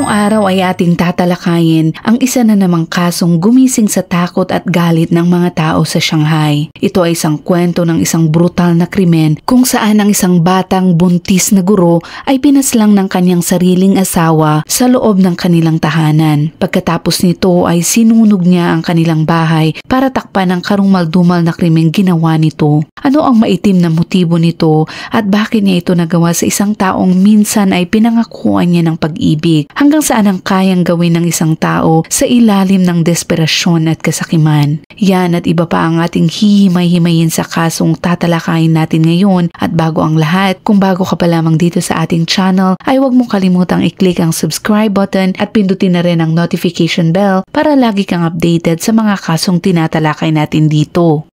Ngayong araw ay ating tatalakayin ang isa na namang kasong gumising sa takot at galit ng mga tao sa Shanghai. Ito ay isang kwento ng isang brutal na krimen kung saan ang isang batang buntis na guro ay pinaslang ng kanyang sariling asawa sa loob ng kanilang tahanan. Pagkatapos nito ay sinunog niya ang kanilang bahay para takpan ang karumaldumal na krimeng ginawa nito. Ano ang maitim na motibo nito at bakit niya ito nagawa sa isang taong minsan ay pinangakuan niya ng pag-ibig? Hanggang saan ang kayang gawin ng isang tao sa ilalim ng desperasyon at kasakiman? Yan at iba pa ang ating hihimay-himayin sa kasong tatalakayin natin ngayon. At bago ang lahat, kung bago ka pa lamang dito sa ating channel, ay huwag mong kalimutang i-click ang subscribe button at pindutin na rin ang notification bell para lagi kang updated sa mga kasong tinatalakay natin dito.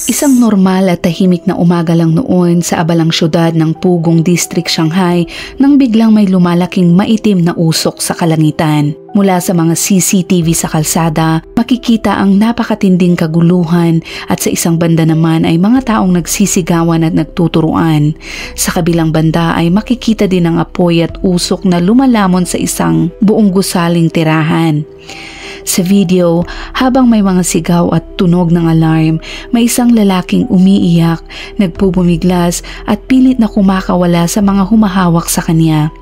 Isang normal at tahimik na umaga lang noon sa abalang syudad ng Pugong District, Shanghai nang biglang may lumalaking maitim na usok sa kalangitan. Mula sa mga CCTV sa kalsada, makikita ang napakatinding kaguluhan at sa isang banda naman ay mga taong nagsisigawan at nagtuturuan. Sa kabilang banda ay makikita din ang apoy at usok na lumalamon sa isang buong gusaling tirahan. Sa video, habang may mga sigaw at tunog ng alarm, may isang lalaking umiiyak, nagpupumiglas at pilit na kumakawala sa mga humahawak sa kanya.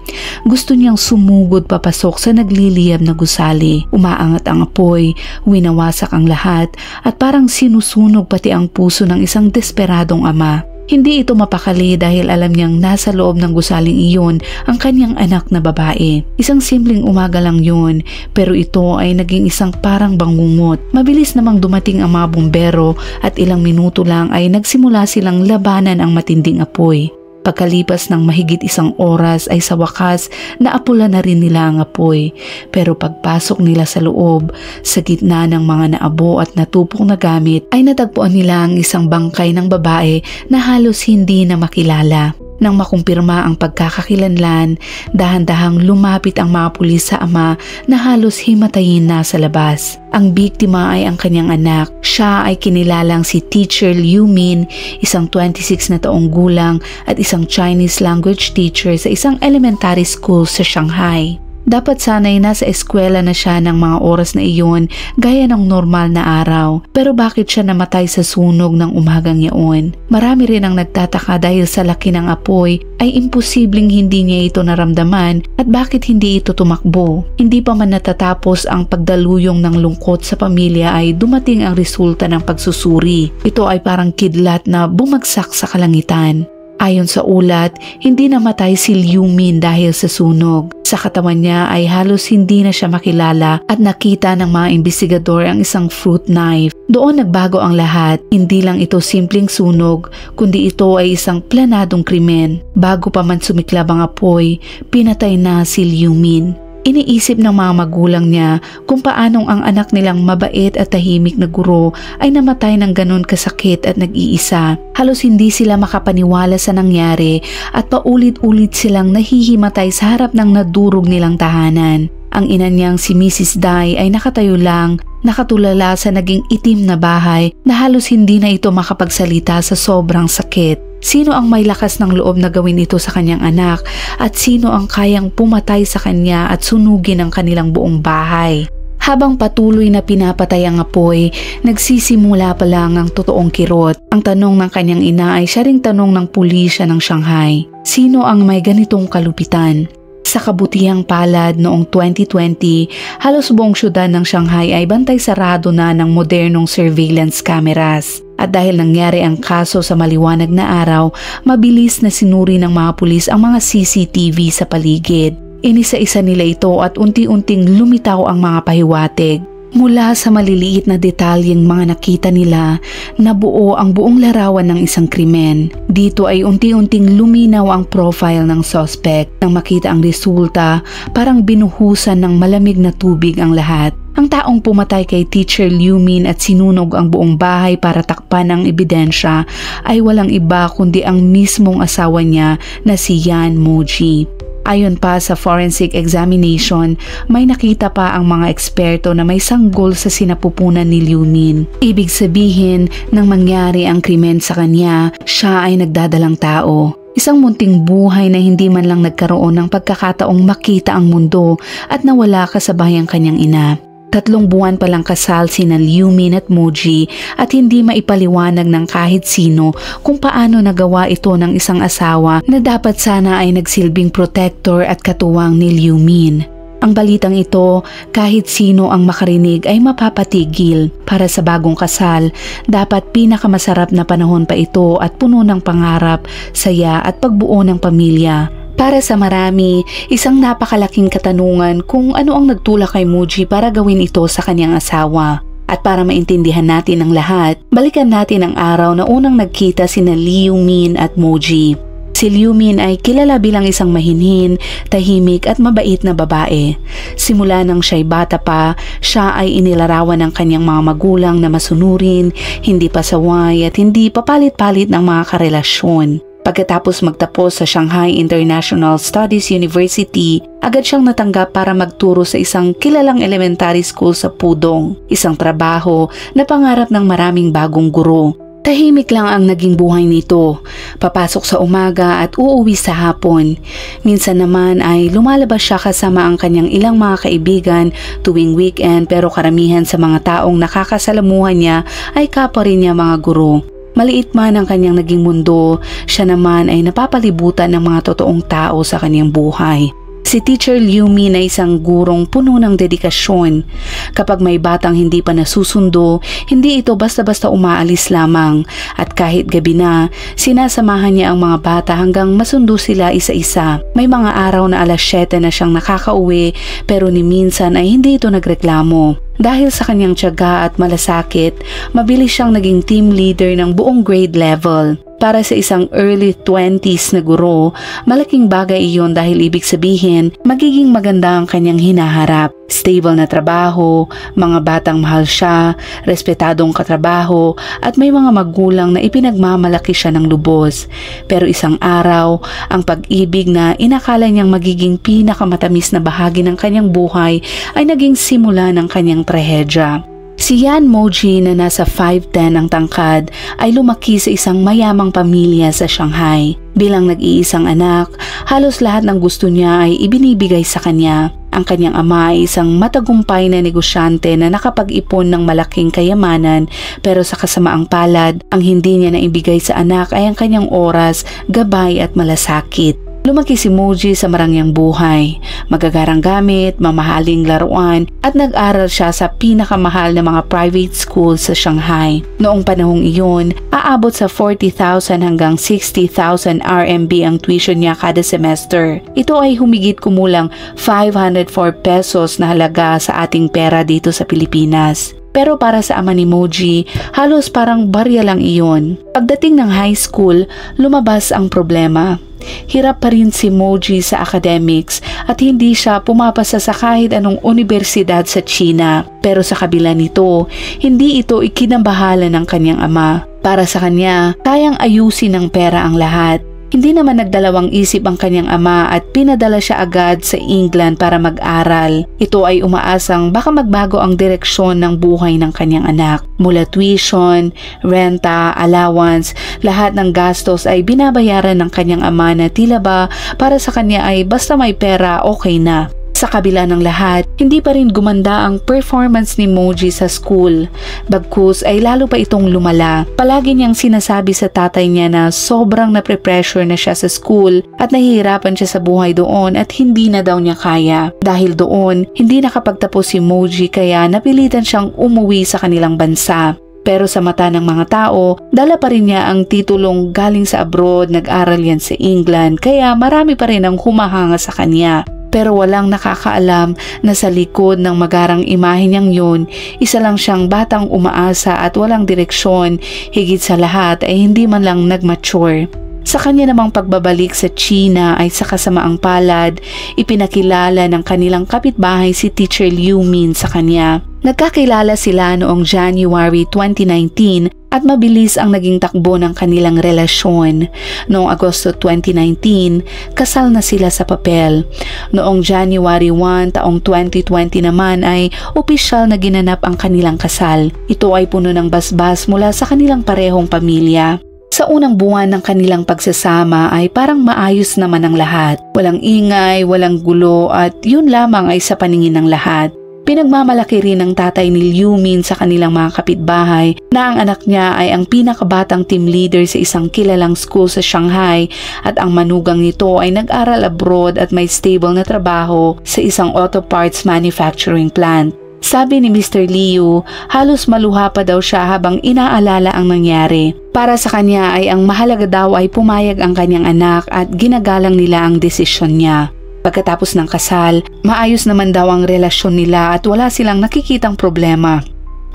Gusto niyang sumugod papasok sa nagliliyab na gusali. Umaangat ang apoy, winawasak ang lahat at parang sinusunog pati ang puso ng isang desperadong ama. Hindi ito mapakali dahil alam niyang nasa loob ng gusaling iyon ang kanyang anak na babae. Isang simpleng umaga lang yun, pero ito ay naging isang parang bangungot. Mabilis namang dumating ang mga bumbero at ilang minuto lang ay nagsimula silang labanan ang matinding apoy. Pagkalipas ng mahigit isang oras ay sa wakas naapula na rin nila ang apoy. Pero pagpasok nila sa loob, sa gitna ng mga naabo at natupok na gamit ay natagpuan nila ang isang bangkay ng babae na halos hindi na makilala. Nang makumpirma ang pagkakakilanlan, dahan-dahang lumapit ang mga pulis sa ama na halos himatayin na sa labas. Ang biktima ay ang kanyang anak. Siya ay kinilalang si Teacher Liu Min, isang 26 na taong gulang at isang Chinese language teacher sa isang elementary school sa Shanghai. Dapat sana'y nasa eskwela na siya ng mga oras na iyon gaya ng normal na araw. Pero bakit siya namatay sa sunog ng umagang yaon? Marami rin ang nagtataka dahil sa laki ng apoy ay imposibleng hindi niya ito naramdaman at bakit hindi ito tumakbo. Hindi pa man natatapos ang pagdaluyong ng lungkot sa pamilya ay dumating ang resulta ng pagsusuri. Ito ay parang kidlat na bumagsak sa kalangitan. Ayon sa ulat, hindi namatay si Liu Min dahil sa sunog. Sa katawan niya ay halos hindi na siya makilala at nakita ng mga investigador ang isang fruit knife. Doon nagbago ang lahat. Hindi lang ito simpleng sunog, kundi ito ay isang planadong krimen. Bago pa man sumiklab ang apoy, pinatay na si Liu Min. Iniisip ng mga magulang niya kung paanong ang anak nilang mabait at tahimik na guro ay namatay ng ganon kasakit at nag-iisa. Halos hindi sila makapaniwala sa nangyari at paulit-ulit silang nahihimatay sa harap ng nadurog nilang tahanan. Ang ina niyang si Mrs. Dai ay nakatayo lang, nakatulala sa naging itim na bahay na halos hindi na ito makapagsalita sa sobrang sakit. Sino ang may lakas ng loob na gawin ito sa kanyang anak at sino ang kayang pumatay sa kanya at sunugin ang kanilang buong bahay? Habang patuloy na pinapatay ang apoy, nagsisimula pa lang ang totoong kirot. Ang tanong ng kanyang ina ay siya ring tanong ng pulisya ng Shanghai. Sino ang may ganitong kalupitan? Sa kabutihang palad noong 2020, halos buong syudad ng Shanghai ay bantay sarado na ng modernong surveillance cameras. At dahil nangyari ang kaso sa maliwanag na araw, mabilis na sinuri ng mga pulis ang mga CCTV sa paligid. Inisa-isa nila ito at unti-unting lumitaw ang mga pahiwatig. Mula sa maliliit na detalyeng mga nakita nila, nabuo ang buong larawan ng isang krimen. Dito ay unti-unting luminaw ang profile ng suspect. Nang makita ang resulta, parang binuhusan ng malamig na tubig ang lahat. Ang taong pumatay kay Teacher Liu Min at sinunog ang buong bahay para takpan ang ebidensya ay walang iba kundi ang mismong asawa niya na si Yan Moji. Ayon pa sa forensic examination, may nakita pa ang mga eksperto na may sanggol sa sinapupunan ni Liu Min. Ibig sabihin, nang mangyari ang krimen sa kanya, siya ay nagdadalang tao. Isang munting buhay na hindi man lang nagkaroon ng pagkakataong makita ang mundo at nawala kasabay ang kanyang ina. 3 buwan palang kasal sina Liu Min at Moji at hindi maipaliwanag ng kahit sino kung paano nagawa ito ng isang asawa na dapat sana ay nagsilbing protector at katuwang ni Liu Min. Ang balitang ito, kahit sino ang makarinig ay mapapatigil. Para sa bagong kasal, dapat pinakamasarap na panahon pa ito at puno ng pangarap, saya at pagbuo ng pamilya. Para sa marami, isang napakalaking katanungan kung ano ang nagtulak kay Moji para gawin ito sa kanyang asawa. At para maintindihan natin ang lahat, balikan natin ang araw na unang nagkita sina Liu Min at Moji. Si Liu Min ay kilala bilang isang mahinhin, tahimik at mabait na babae. Simula nang siya'y bata pa, siya ay inilarawan ng kanyang mga magulang na masunurin, hindi pasaway at hindi papalit-palit ng mga karelasyon. Pagkatapos magtapos sa Shanghai International Studies University, agad siyang natanggap para magturo sa isang kilalang elementary school sa Pudong, isang trabaho na pangarap ng maraming bagong guro. Tahimik lang ang naging buhay nito, papasok sa umaga at uuwi sa hapon. Minsan naman ay lumalabas siya kasama ang kanyang ilang mga kaibigan tuwing weekend, pero karamihan sa mga taong nakakasalamuhan niya ay kapwa rin niya mga guro. Maliit man ang kanyang naging mundo, siya naman ay napapalibutan ng mga totoong tao sa kanyang buhay. Si Teacher Liu Min ay isang gurong puno ng dedikasyon. Kapag may batang hindi pa nasusundo, hindi ito basta-basta umaalis lamang. At kahit gabi na, sinasamahan niya ang mga bata hanggang masundo sila isa-isa. May mga araw na 7:00 na siyang nakakauwi, pero ni minsan ay hindi ito nagreklamo. Dahil sa kanyang tiyaga at malasakit, mabilis siyang naging team leader ng buong grade level. Para sa isang early 20s na guro, malaking bagay iyon dahil ibig sabihin, magiging maganda ang kanyang hinaharap. Stable na trabaho, mga batang mahal siya, respetadong katrabaho, at may mga magulang na ipinagmamalaki siya ng lubos. Pero isang araw, ang pag-ibig na inakala niyang magiging pinakamatamis na bahagi ng kanyang buhay ay naging simula ng kanyang trahedya. Si Yan Moji na nasa 5'10" ang tangkad ay lumaki sa isang mayamang pamilya sa Shanghai. Bilang nag-iisang anak, halos lahat ng gusto niya ay ibinibigay sa kanya. Ang kanyang ama ay isang matagumpay na negosyante na nakapag-ipon ng malaking kayamanan, pero sa kasamaang palad, ang hindi niya naibigay sa anak ay ang kanyang oras, gabay at malasakit. Lumaki si Moji sa marangyang buhay, magagarang gamit, mamahaling laruan at nag-aral siya sa pinakamahal na mga private schools sa Shanghai. Noong panahong iyon, aabot sa 40,000 hanggang 60,000 RMB ang tuition niya kada semester. Ito ay humigit kumulang 504 pesos na halaga sa ating pera dito sa Pilipinas. Pero para sa ama ni Moji, halos parang barya lang iyon. Pagdating ng high school, lumabas ang problema. Hirap pa rin si Moji sa academics at hindi siya pumapasa sa kahit anong universidad sa China. Pero sa kabila nito, hindi ito ikinabahala ng kanyang ama. Para sa kanya, kayang ayusin ng pera ang lahat. Hindi naman nagdalawang isip ang kanyang ama at pinadala siya agad sa England para mag-aral. Ito ay umaasang baka magbago ang direksyon ng buhay ng kanyang anak. Mula tuition, renta, allowance, lahat ng gastos ay binabayaran ng kanyang ama na tila ba para sa kanya ay basta may pera okay na. Sa kabila ng lahat, hindi pa rin gumanda ang performance ni Moji sa school. Bagkus ay lalo pa itong lumala. Palagi niyang sinasabi sa tatay niya na sobrang napre-pressure na siya sa school at nahihirapan siya sa buhay doon at hindi na daw niya kaya. Dahil doon, hindi nakapagtapos si Moji kaya napilitan siyang umuwi sa kanilang bansa. Pero sa mata ng mga tao, dala pa rin niya ang titulong galing sa abroad, nag-aral yan sa England, kaya marami pa rin ang humahanga sa kanya. Pero walang nakakaalam na sa likod ng magarang imahe niyang yun, isa lang siyang batang umaasa at walang direksyon, higit sa lahat ay hindi man lang nag-mature. Sa kanya namang pagbabalik sa China ay sa kasamaang palad, ipinakilala ng kanilang kapitbahay si Teacher Liu Min sa kanya. Nagkakilala sila noong January 2019 at mabilis ang naging takbo ng kanilang relasyon. Noong Agosto 2019, kasal na sila sa papel. Noong January 1 taong 2020 naman ay opisyal na ginanap ang kanilang kasal. Ito ay puno ng basbas mula sa kanilang parehong pamilya. Sa unang buwan ng kanilang pagsasama ay parang maayos naman ang lahat. Walang ingay, walang gulo at yun lamang ay sa paningin ng lahat. Pinagmamalaki rin ng tatay ni Liu Min sa kanilang mga kapitbahay na ang anak niya ay ang pinakabatang team leader sa isang kilalang school sa Shanghai at ang manugang nito ay nag-aral abroad at may stable na trabaho sa isang auto parts manufacturing plant. Sabi ni Mr. Liu, halos maluha pa daw siya habang inaalala ang nangyari. Para sa kanya ay ang mahalaga daw ay pumayag ang kanyang anak at ginagalang nila ang desisyon niya. Pagkatapos ng kasal, maayos naman daw ang relasyon nila at wala silang nakikitang problema.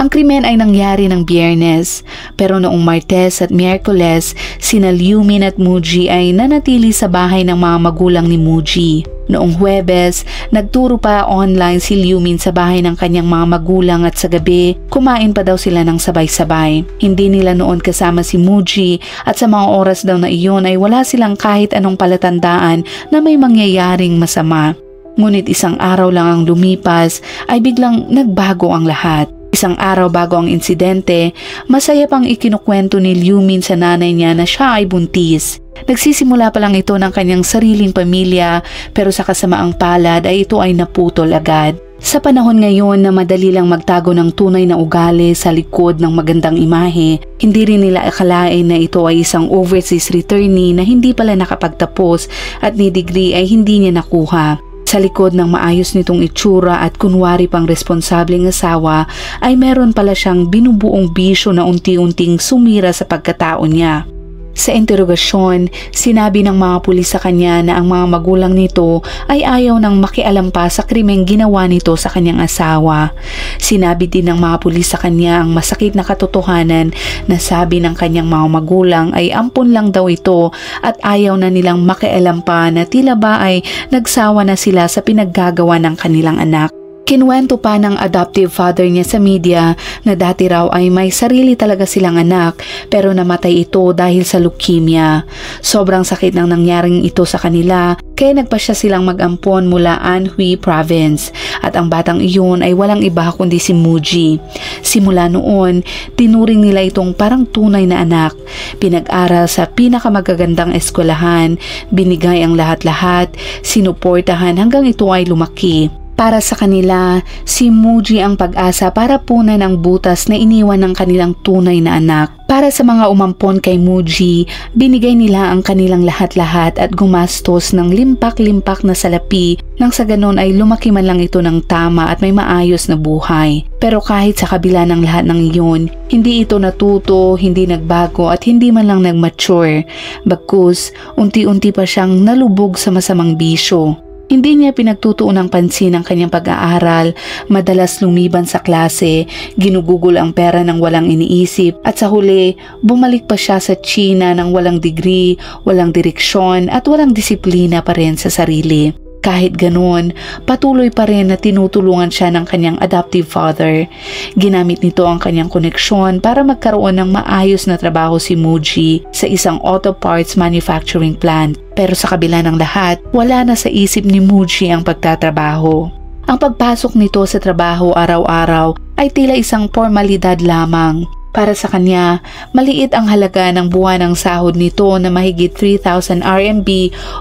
Ang krimen ay nangyari ng Biyernes, pero noong Martes at Miyerkules, sina Liu Min at Muji ay nanatili sa bahay ng mga magulang ni Muji. Noong Huwebes, nagturo pa online si Liu Min sa bahay ng kanyang mga magulang at sa gabi, kumain pa daw sila ng sabay-sabay. Hindi nila noon kasama si Muji at sa mga oras daw na iyon ay wala silang kahit anong palatandaan na may mangyayaring masama. Ngunit isang araw lang ang lumipas ay biglang nagbago ang lahat. Isang araw bago ang insidente, masaya pang ikinukwento ni Liu Min sa nanay niya na siya ay buntis. Nagsisimula pa lang ito ng kanyang sariling pamilya pero sa kasamaang palad ay ito ay naputol agad. Sa panahon ngayon na madali lang magtago ng tunay na ugali sa likod ng magandang imahe, hindi rin nila akalain na ito ay isang overseas returnee na hindi pala nakapagtapos at ni degree ay hindi niya nakuha. Sa likod ng maayos nitong itsura at kunwari pang responsableng asawa ay meron pala siyang binubuong bisyo na unti-unting sumira sa pagkatao niya. Sa interogasyon, sinabi ng mga pulis sa kanya na ang mga magulang nito ay ayaw nang makialam pa sa krimeng ginawa nito sa kanyang asawa. Sinabi din ng mga pulis sa kanya ang masakit na katotohanan na sabi ng kanyang mga magulang ay ampun lang daw ito at ayaw na nilang makialam pa na tila ba ay nagsawa na sila sa pinaggagawa ng kanilang anak. Kinuwento pa ng adoptive father niya sa media na dati raw ay may sarili talaga silang anak pero namatay ito dahil sa leukemia. Sobrang sakit ng nangyaring ito sa kanila kaya nagpasya silang mag-ampon mula Anhui Province at ang batang iyon ay walang iba kundi si Muji. Simula noon, tinuring nila itong parang tunay na anak. Pinag-aral sa pinakamagagandang eskwelahan, binigay ang lahat-lahat, sinuportahan hanggang ito ay lumaki. Para sa kanila, si Muji ang pag-asa para punan ang butas na iniwan ng kanilang tunay na anak. Para sa mga umampon kay Muji, binigay nila ang kanilang lahat-lahat at gumastos ng limpak-limpak na salapi nang sa ganon ay lumaki man lang ito ng tama at may maayos na buhay. Pero kahit sa kabila ng lahat ng iyon, hindi ito natuto, hindi nagbago at hindi man lang nag-mature. Bagkus, unti-unti pa siyang nalubog sa masamang bisyo. Hindi niya pinagtutuon ng pansin ang kanyang pag-aaral, madalas lumiban sa klase, ginugugol ang pera ng walang iniisip at sa huli, bumalik pa siya sa China ng walang degree, walang direksyon at walang disiplina pa rin sa sarili. Kahit ganoon, patuloy pa rin na tinutulungan siya ng kanyang adoptive father. Ginamit nito ang kanyang koneksyon para magkaroon ng maayos na trabaho si Muji sa isang auto parts manufacturing plant. Pero sa kabila ng lahat, wala na sa isip ni Muji ang pagtatrabaho. Ang pagpasok nito sa trabaho araw-araw ay tila isang formalidad lamang. Para sa kanya, maliit ang halaga ng buwanang sahod nito na mahigit 3,000 RMB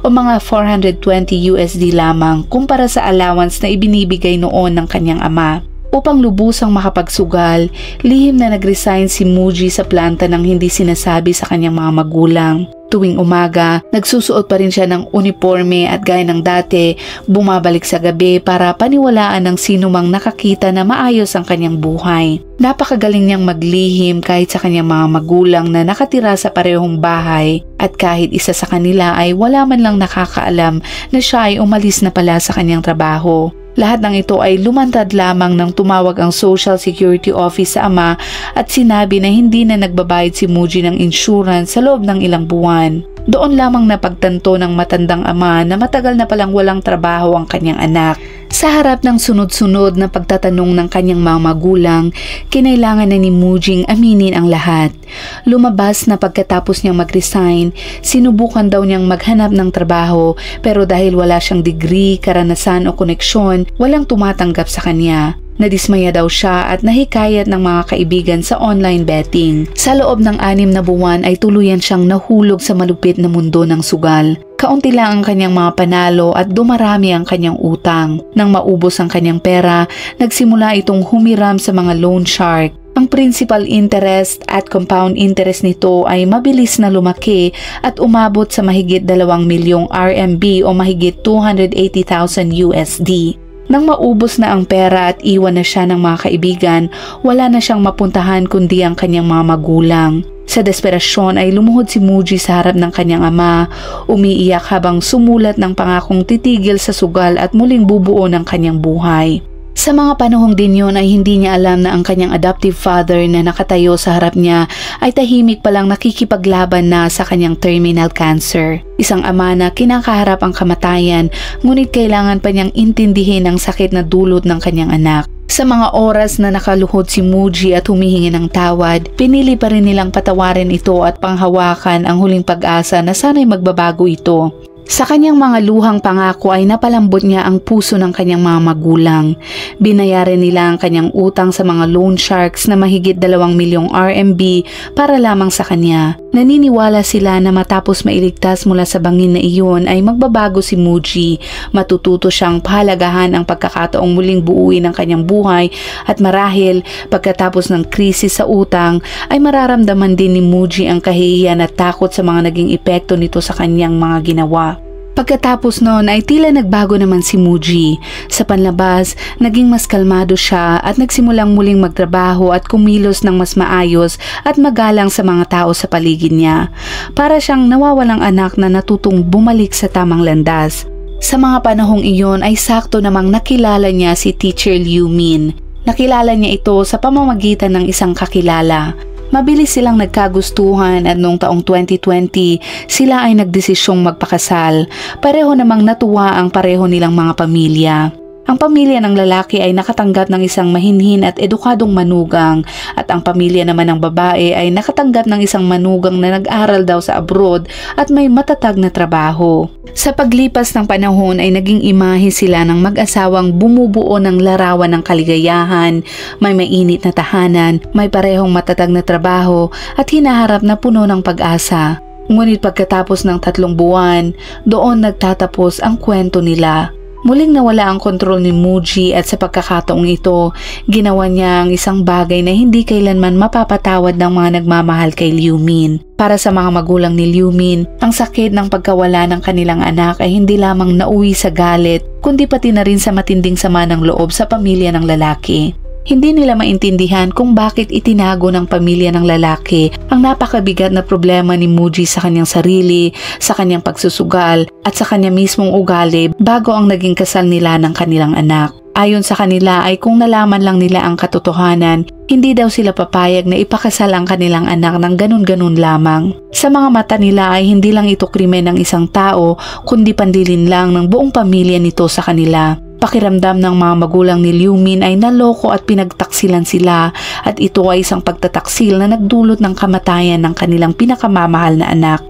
o mga 420 USD lamang kumpara sa allowance na ibinibigay noon ng kanyang ama. Upang lubusang makapagsugal, lihim na nag-resign si Muji sa planta nang hindi sinasabi sa kanyang mga magulang. Tuwing umaga, nagsusuot pa rin siya ng uniforme at gaya ng dati, bumabalik sa gabi para paniwalaan ng sinumang nakakita na maayos ang kanyang buhay. Napakagaling niyang maglihim kahit sa kanyang mga magulang na nakatira sa parehong bahay at kahit isa sa kanila ay wala man lang nakakaalam na siya ay umalis na pala sa kanyang trabaho. Lahat ng ito ay lumantad lamang nang tumawag ang Social Security Office sa ama at sinabi na hindi na nagbabayad si Muji ng insurance sa loob ng ilang buwan. Doon lamang napagtanto ng matandang ama na matagal na palang walang trabaho ang kanyang anak. Sa harap ng sunod-sunod na pagtatanong ng kanyang mga magulang, kinailangan na ni Mujing aminin ang lahat. Lumabas na pagkatapos niyang mag-resign, sinubukan daw niyang maghanap ng trabaho pero dahil wala siyang degree, karanasan o koneksyon, walang tumatanggap sa kanya. Nadismaya daw siya at nahikayat ng mga kaibigan sa online betting. Sa loob ng 6 na buwan ay tuluyan siyang nahulog sa malupit na mundo ng sugal. Kaunti lang ang kanyang mga panalo at dumarami ang kanyang utang. Nang maubos ang kanyang pera, nagsimula itong humiram sa mga loan shark. Ang principal interest at compound interest nito ay mabilis na lumaki at umabot sa mahigit 2 milyong RMB o mahigit $280,000 USD. Nang maubos na ang pera at iwan na siya ng mga kaibigan, wala na siyang mapuntahan kundi ang kanyang mga magulang. Sa desperasyon ay lumuhod si Muji sa harap ng kanyang ama, umiiyak habang sumulat ng pangakong titigil sa sugal at muling bubuo ng kanyang buhay. Sa mga panahong din yun ay hindi niya alam na ang kanyang adoptive father na nakatayo sa harap niya ay tahimik palang nakikipaglaban na sa kanyang terminal cancer. Isang ama na kinakaharap ang kamatayan, ngunit kailangan pa niyang intindihin ang sakit na dulot ng kanyang anak. Sa mga oras na nakaluhod si Muji at humihingi ng tawad, pinili pa rin nilang patawarin ito at panghawakan ang huling pag-asa na sana'y magbabago ito. Sa kanyang mga luhang pangako ay napalambot niya ang puso ng kanyang mga magulang. Binayaran nila ang kanyang utang sa mga loan sharks na mahigit 2 milyong RMB para lamang sa kanya. Naniniwala sila na matapos mailigtas mula sa bangin na iyon ay magbabago si Muji. Matututo siyang pahalagahan ang pagkakataong muling buuin ang kanyang buhay at marahil pagkatapos ng krisis sa utang ay mararamdaman din ni Muji ang kahihiyan at takot sa mga naging epekto nito sa kanyang mga ginawa. Pagkatapos noon ay tila nagbago naman si Muji. Sa panlabas, naging mas kalmado siya at nagsimulang muling magtrabaho at kumilos ng mas maayos at magalang sa mga tao sa paligid niya. Para siyang nawawalang anak na natutong bumalik sa tamang landas. Sa mga panahong iyon ay sakto namang nakilala niya si Teacher Liu Min. Nakilala niya ito sa pamamagitan ng isang kakilala. Mabilis silang nagkagustuhan at noong taong 2020, sila ay nagdesisyong magpakasal. Pareho namang natuwa ang pareho nilang mga pamilya. Ang pamilya ng lalaki ay nakatanggap ng isang mahinhin at edukadong manugang at ang pamilya naman ng babae ay nakatanggap ng isang manugang na nag-aral daw sa abroad at may matatag na trabaho. Sa paglipas ng panahon ay naging imahe sila ng mag-asawang bumubuo ng larawan ng kaligayahan, may mainit na tahanan, may parehong matatag na trabaho at hinaharap na puno ng pag-asa. Ngunit pagkatapos ng 3 buwan, doon nagtatapos ang kwento nila. Muling nawala ang kontrol ni Muji at sa pagkakataong ito, ginawa niya ang isang bagay na hindi kailanman mapapatawad ng mga nagmamahal kay Liu Min. Para sa mga magulang ni Liu Min, ang sakit ng pagkawala ng kanilang anak ay hindi lamang nauwi sa galit, kundi pati na rin sa matinding sama ng loob sa pamilya ng lalaki. Hindi nila maintindihan kung bakit itinago ng pamilya ng lalaki ang napakabigat na problema ni Muji sa kanyang sarili, sa kanyang pagsusugal at sa kanya mismong ugali bago ang naging kasal nila ng kanilang anak. Ayon sa kanila ay kung nalaman lang nila ang katotohanan, hindi daw sila papayag na ipakasal ang kanilang anak ng ganun-ganun lamang. Sa mga mata nila ay hindi lang ito krimen ng isang tao, kundi pandilin lang ng buong pamilya nito sa kanila. Pakiramdam ng mga magulang ni Liu Min ay naloko at pinagtaksilan sila at ito ay isang pagtataksil na nagdulot ng kamatayan ng kanilang pinakamamahal na anak.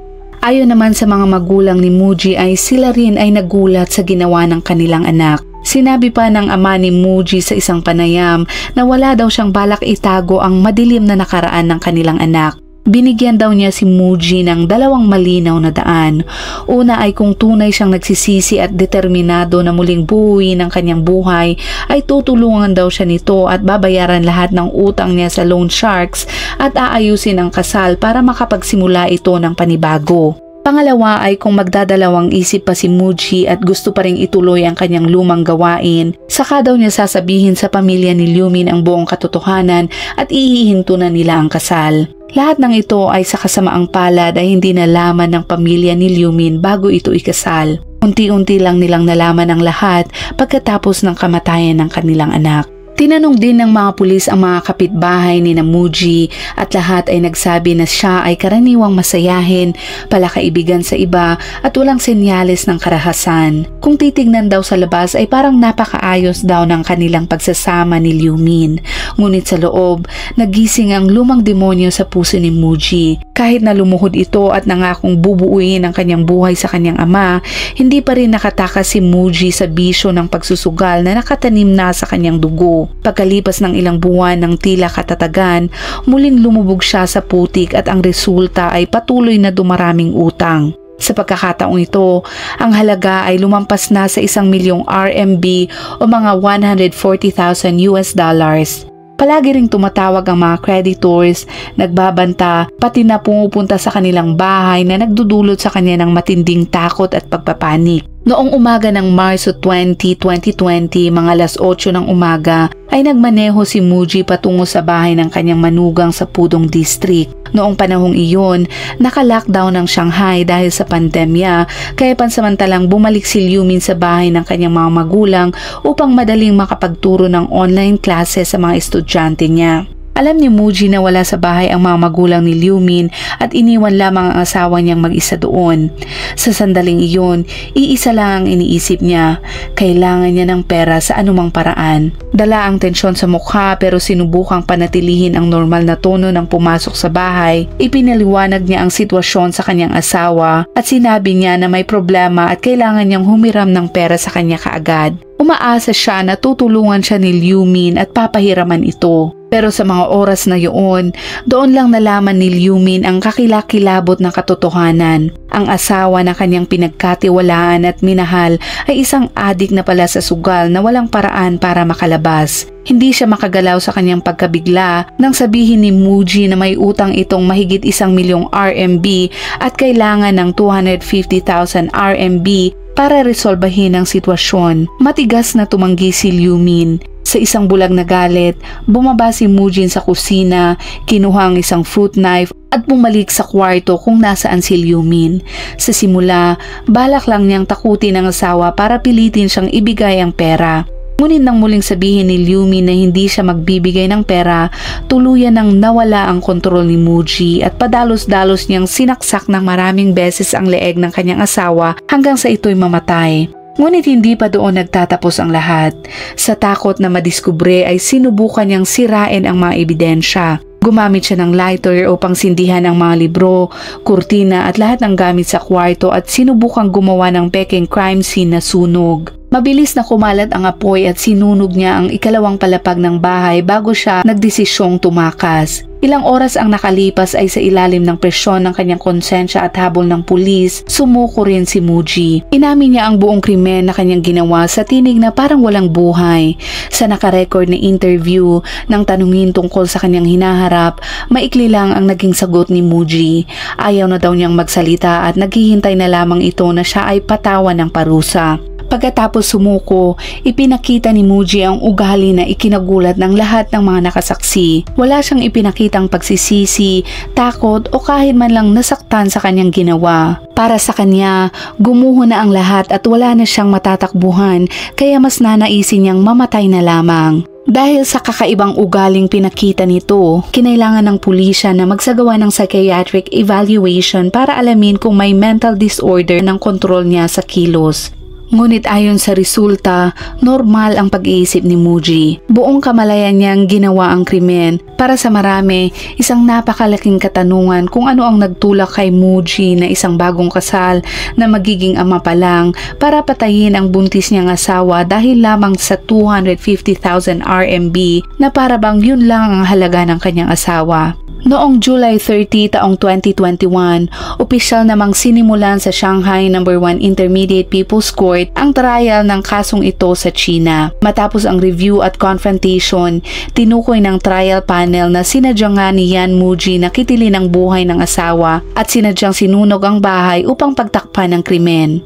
Ayon naman sa mga magulang ni Muji ay sila rin ay nagulat sa ginawa ng kanilang anak. Sinabi pa ng ama ni Muji sa isang panayam na wala daw siyang balak itago ang madilim na nakaraan ng kanilang anak. Binigyan daw niya si Muji ng 2 malinaw na daan. Una ay kung tunay siyang nagsisisi at determinado na muling buuin ang kanyang buhay, ay tutulungan daw siya nito at babayaran lahat ng utang niya sa loan sharks at aayusin ang kasal para makapagsimula ito ng panibago. Pangalawa ay kung magdadalawang isip pa si Muji at gusto pa ring ituloy ang kanyang lumang gawain, saka daw niya sasabihin sa pamilya ni Liu Min ang buong katotohanan at ihihinto na nila ang kasal. Lahat ng ito ay sa kasamaang palad ay hindi nalaman ng pamilya ni Liu Min bago ito ikasal. Unti-unti lang nilang nalaman ang lahat pagkatapos ng kamatayan ng kanilang anak. Tinanong din ng mga pulis ang mga kapitbahay ni Muji at lahat ay nagsabi na siya ay karaniwang masayahin, palakaibigan sa iba at walang senyales ng karahasan. Kung titignan daw sa labas ay parang napakaayos daw ng kanilang pagsasama ni Liu Min. Ngunit sa loob, nagising ang lumang demonyo sa puso ni Muji. Kahit na lumuhod ito at nangakong bubuuin ang kanyang buhay sa kanyang ama, hindi pa rin nakatakas si Muji sa bisyo ng pagsusugal na nakatanim na sa kanyang dugo. Pagkalipas ng ilang buwan ng tila katatagan, muling lumubog siya sa putik at ang resulta ay patuloy na dumaraming utang. Sa pagkakataong ito, ang halaga ay lumampas na sa 1,000,000 RMB o mga $140,000. Palagi ring tumatawag ang mga creditors, nagbabanta, pati na pumupunta sa kanilang bahay na nagdudulot sa kanya ng matinding takot at pagpapanik. Noong umaga ng Marso 20, 2020, mga 8:00 ng umaga, ay nagmaneho si Muji patungo sa bahay ng kanyang manugang sa Pudong District. Noong panahong iyon, naka-lockdown ang Shanghai dahil sa pandemya, kaya pansamantalang bumalik si Liu Min sa bahay ng kanyang mga magulang upang madaling makapagturo ng online classes sa mga estudyante niya. Alam ni Muji na wala sa bahay ang mga magulang ni Liu Min at iniwan lamang ang asawa niyang mag-isa doon. Sa sandaling iyon, iisa lang ang iniisip niya. Kailangan niya ng pera sa anumang paraan. Dala ang tensyon sa mukha pero sinubukang panatilihin ang normal na tono ng pumasok sa bahay. Ipinaliwanag niya ang sitwasyon sa kanyang asawa at sinabi niya na may problema at kailangan niyang humiram ng pera sa kanya kaagad. Umaasa siya na tutulungan siya ni Liu Min at papahiraman ito. Pero sa mga oras na yun, doon lang nalaman ni Liu Min ang kakilakilabot na katotohanan. Ang asawa na kanyang pinagkatiwalaan at minahal ay isang adik na pala sa sugal na walang paraan para makalabas. Hindi siya makagalaw sa kanyang pagkabigla nang sabihin ni Muji na may utang itong mahigit 1,000,000 RMB at kailangan ng 250,000 RMB para resolbahin ang sitwasyon. Matigas na tumanggi si Liu Min. Sa isang bulag na galit, bumaba si Mujin sa kusina, kinuha ang isang fruit knife at bumalik sa kwarto kung nasaan si Liu Min. Sa simula, balak lang niyang takutin ang asawa para pilitin siyang ibigay ang pera. Ngunit nang muling sabihin ni Liu Min na hindi siya magbibigay ng pera, tuluyan nang nawala ang kontrol ni Muji at padalos-dalos niyang sinaksak ng maraming beses ang leeg ng kanyang asawa hanggang sa ito'y mamatay. Ngunit hindi pa doon nagtatapos ang lahat. Sa takot na madiskubre ay sinubukan niyang sirain ang mga ebidensya. Gumamit siya ng lighter upang sindihan ang mga libro, kurtina at lahat ng gamit sa kwarto at sinubukang gumawa ng peking crime scene na sunog. Mabilis na kumalat ang apoy at sinunog niya ang ikalawang palapag ng bahay bago siya nagdesisyong tumakas. Ilang oras ang nakalipas ay sa ilalim ng presyon ng kanyang konsensya at habol ng pulis, sumuko rin si Muji. Inamin niya ang buong krimen na kanyang ginawa sa tinig na parang walang buhay. Sa nakarecord na interview ng tanungin tungkol sa kanyang hinaharap, maikli lang ang naging sagot ni Muji. Ayaw na daw niyang magsalita at naghihintay na lamang ito na siya ay patawan ng parusa. Pagkatapos sumuko, ipinakita ni Muji ang ugali na ikinagulat ng lahat ng mga nakasaksi. Wala siyang ipinakitang pagsisisi, takot o kahit man lang nasaktan sa kanyang ginawa. Para sa kanya, gumuho na ang lahat at wala na siyang matatakbuhan kaya mas nanaisin niyang mamatay na lamang. Dahil sa kakaibang ugaling pinakita nito, kinailangan ng pulisya na magsagawa ng psychiatric evaluation para alamin kung may mental disorder ng kontrol niya sa kilos. Ngunit ayon sa resulta, normal ang pag-iisip ni Muji. Buong kamalayan niyang ginawa ang krimen. Para sa marami, isang napakalaking katanungan kung ano ang nagtulak kay Muji na isang bagong kasal na magiging ama pa lang para patayin ang buntis niyang asawa dahil lamang sa 250,000 RMB na para bang yun lang ang halaga ng kanyang asawa. Noong July 30 taong 2021, opisyal namang sinimulan sa Shanghai No. 1 Intermediate People's Court ang trial ng kasong ito sa China. Matapos ang review at confrontation, tinukoy ng trial panel na sinadyang nga ni Yan Muji na kitilin ang buhay ng asawa at sinadyang sinunog ang bahay upang pagtakpan ng krimen.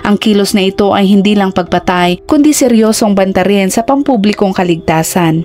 Ang kilos na ito ay hindi lang pagpatay kundi seryosong banta rin sa pampublikong kaligtasan.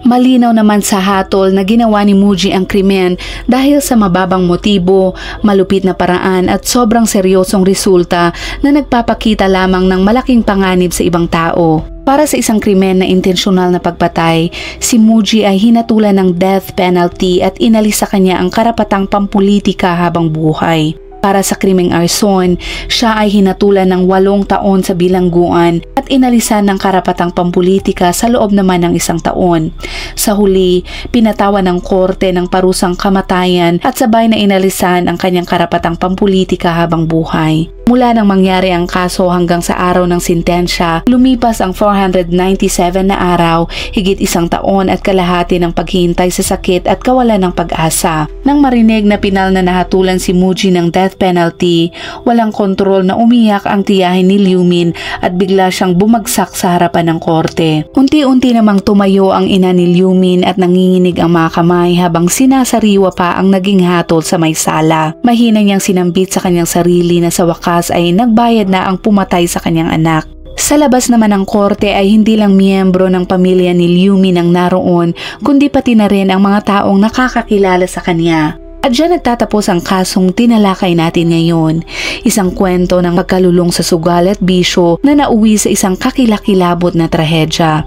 Malinaw naman sa hatol na ginawa ni Muji ang krimen dahil sa mababang motibo, malupit na paraan at sobrang seryosong resulta na nagpapakita lamang ng malaking panganib sa ibang tao. Para sa isang krimen na intensyonal na pagpatay, si Muji ay hinatulan ng death penalty at inalis sa kanya ang karapatang pampulitika habang buhay. Para sa krimeng arson, siya ay hinatulan ng 8 taon sa bilangguan at inalisan ng karapatang pampulitika sa loob naman ng 1 taon. Sa huli, pinatawan ng korte ng parusang kamatayan at sabay na inalisan ang kanyang karapatang pampulitika habang buhay. Mula nang mangyari ang kaso hanggang sa araw ng sintensya, lumipas ang 497 na araw, higit 1 taon at kalahati ng paghihintay sa sakit at kawalan ng pag-asa. Nang marinig na pinal na nahatulan si Muji ng death penalty, walang kontrol na umiyak ang tiyahin ni Liu Min at bigla siyang bumagsak sa harapan ng korte. Unti-unti namang tumayo ang ina ni Liu Min at nanginginig ang mga kamay habang sinasariwa pa ang naging hatol sa may sala. Mahina niyang sinambit sa kanyang sarili na sa wakas ay nagbayad na ang pumatay sa kanyang anak. Sa labas naman ng korte ay hindi lang miyembro ng pamilya ni Liu Min ang naroon, kundi pati na rin ang mga taong nakakakilala sa kanya. At dyan nagtatapos ang kasong tinalakay natin ngayon. Isang kwento ng pagkalulong sa sugal at bisyo na nauwi sa isang kakilakilabot na trahedya.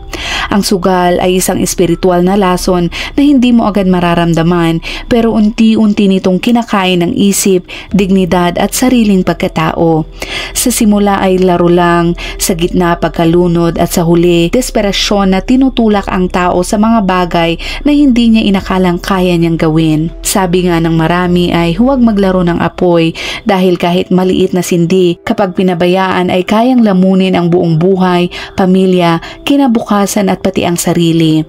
Ang sugal ay isang espiritual na lason na hindi mo agad mararamdaman pero unti-unti nitong kinakain ng isip, dignidad at sariling pagkatao. Sa simula ay laro lang, sa gitna pagkalunod at sa huli, desperasyon na tinutulak ang tao sa mga bagay na hindi niya inakalang kaya niyang gawin. Sabi nga ng marami ay huwag maglaro ng apoy dahil kahit maliit na sindi, kapag pinabayaan ay kayang lamunin ang buong buhay, pamilya, kinabukasan at pati ang sarili.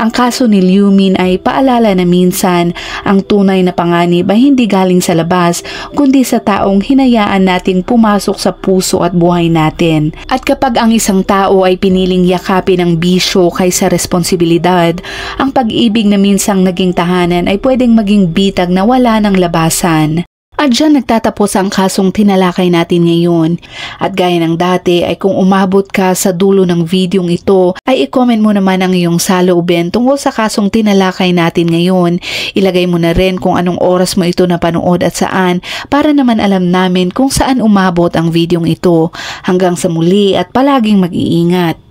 Ang kaso ni Liu Min ay paalala na minsan ang tunay na panganib ay hindi galing sa labas kundi sa taong hinayaan nating pumasok sa puso at buhay natin. At kapag ang isang tao ay piniling yakapin ng bisyo kaysa responsibilidad, ang pag-ibig na minsang naging tahanan ay pwedeng maging bitag na wala ng labasan. At dyan nagtatapos ang kasong tinalakay natin ngayon. At gaya ng dati ay kung umabot ka sa dulo ng videong ito ay i-comment mo naman ang iyong saloobin tungkol sa kasong tinalakay natin ngayon. Ilagay mo na rin kung anong oras mo ito napanood at saan para naman alam namin kung saan umabot ang videong ito. Hanggang sa muli at palaging mag-iingat.